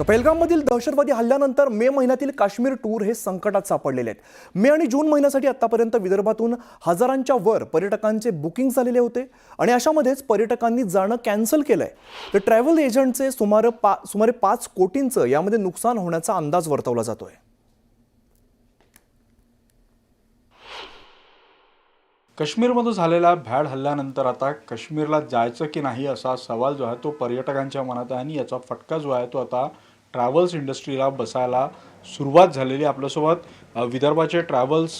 तर पहलगाममधील दहशतवादी हल्ल्यानंतर मे महिन्यातील काश्मीर टूर हे संकटात सापडलेले आहेत। मे आणि जून महिन्यासाठी आतापर्यंत विदर्भातून हजारांच्या वर पर्यटकांचे बुकिंग झालेले होते आणि अशामध्येच पर्यटकांनी जाणं कॅन्सल केलंय। तर ट्रॅव्हल एजंटचे सुमारे 5 कोटींचं यामध्ये नुकसान होण्याचा अंदाज वर्तवला जातोय। काश्मीरमध्ये झालेल्या भ्याड हल्ल्यानंतर आता काश्मीरला जायचं की नाही असा सवाल जो आहे तो पर्यटकांच्या मनात आहे आणि याचा फटका जो आहे तो आता ट्रॅव्हल्स इंडस्ट्रीला बसायला सुरुवात झालेली। आपल्यासोबत विदर्भाचे ट्रॅव्हल्स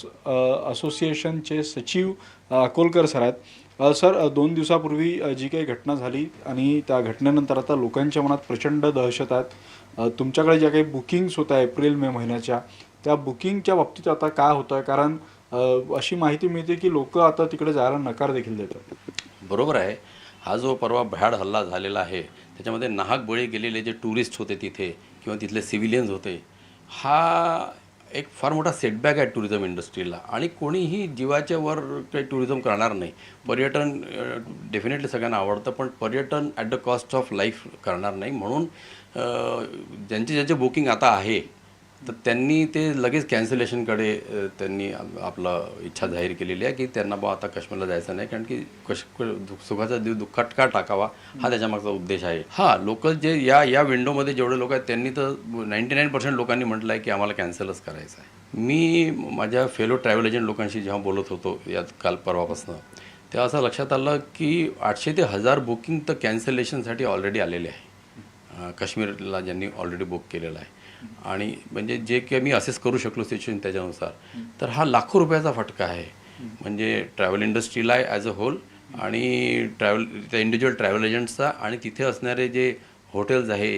असोसिएशनचे सचिव अकोलकर सर आहेत। सर, 2 दिवसापूर्वी जी काही घटना झाली आणि त्या घटनेनंतर आता लोकांच्या मनात प्रचंड दहशत आहे। तुमच्याकडे ज्या काही बुकिंग्स होत्या एप्रिल मे महिन्याच्या त्या बुकिंगच्या बाबतीत आता काय होतं आहे? कारण अशी माहिती मिळते की लोक आता तिकडे जायला नकार देखील देतात। बरोबर आहे। हा जो परवा भ्याड हल्ला झालेला आहे त्याच्यामध्ये नाहक बळी गेलेले जे टुरिस्ट होते तिथे किंवा तिथले सिव्हिलियन्स होते, हा एक फार मोठा सेटबॅक आहे टुरिझम इंडस्ट्रीला आणि कोणीही जीवाच्या वर काही टुरिझम करणार नाही। पर्यटन डेफिनेटली सगळ्यांना आवडतं, पण पर्यटन at the cost of life करणार नाही। म्हणून ज्यांचे बुकिंग आता आहे तर त्यांनी ते लगेच कॅन्सलेशनकडे त्यांनी आपलं इच्छा जाहीर केलेली आहे की त्यांना आता काश्मीरला जायचं नाही, कारण की सुखाचा दिव दुःखात का टाकावा हा त्याच्यामागचा उद्देश आहे। हां, लोक जे या विंडोमध्ये जेवढे लोक आहेत त्यांनी तर 99% लोकांनी म्हटलं आहे की आम्हाला कॅन्सलच करायचं आहे। मी माझ्या फेलो ट्रॅव्हल एजंट लोकांशी जेव्हा बोलत होतो यात काल परवापासून, तेव्हा असं लक्षात आलं की 800 ते 1000 बुकिंग तर कॅन्सलेशनसाठी ऑलरेडी आलेले आहे काश्मीरला, ज्यांनी ऑलरेडी बुक केलेलं आहे। आणि म्हणजे जे काही मी असेस करू शकलो सिच्युएशन त्याच्यानुसार, तर हा लाखो रुपयाचा फटका आहे म्हणजे ट्रॅव्हल इंडस्ट्रीला ॲज अ होल आणि त्या इंडिव्हिज्युअल ट्रॅव्हल एजंट्सचा आणि तिथे असणारे जे हॉटेल्स आहे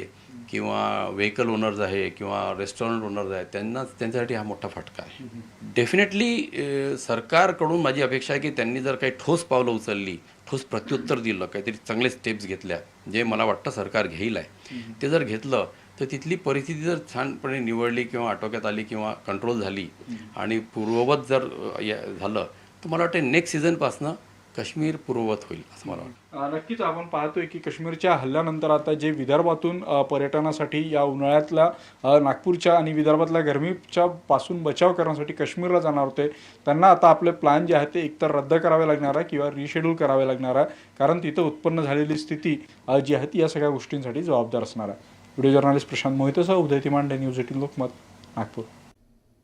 किंवा व्हेकल ओनर्स आहे किंवा रेस्टॉरंट ओनर्स आहेत त्यांच्यासाठी हा मोठा फटका आहे। डेफिनेटली सरकारकडून माझी अपेक्षा आहे की त्यांनी जर काही ठोस पावलं उचलली, ठोस प्रत्युत्तर दिलं, काहीतरी चांगले स्टेप्स घेतल्या जे मला वाटतं सरकार घेईल आहे, ते जर घेतलं तर तिथली परिस्थिती जर छानपणे निवडली किंवा आटोक्यात आली किंवा कंट्रोल झाली आणि पूर्ववत जर झालं तर मला वाटतं नेक्स्ट सीझनपासनं काश्मीर पूर्ववत होईल असं मला वाटतं। नक्कीच आपण पाहतोय की काश्मीरच्या हल्ल्यानंतर आता जे विदर्भातून पर्यटनासाठी या उन्हाळ्यातल्या नागपूरच्या आणि विदर्भातल्या गरमीच्या पासून बचाव करण्यासाठी काश्मीरला जाणार होते, त्यांना आता आपले प्लॅन जे आहेत ते एकतर रद्द करावे लागणार आहे किंवा रिशेड्यूल करावे लागणार आहे, कारण तिथं उत्पन्न झालेली स्थिती जी आहे ती या सगळ्या गोष्टींसाठी जबाबदार असणार आहे। व्हिडिओ जर्नलिस्ट प्रशांत मोहितेसह उदय तिमांडे, न्यूज 18 लोकमत, नागपूर।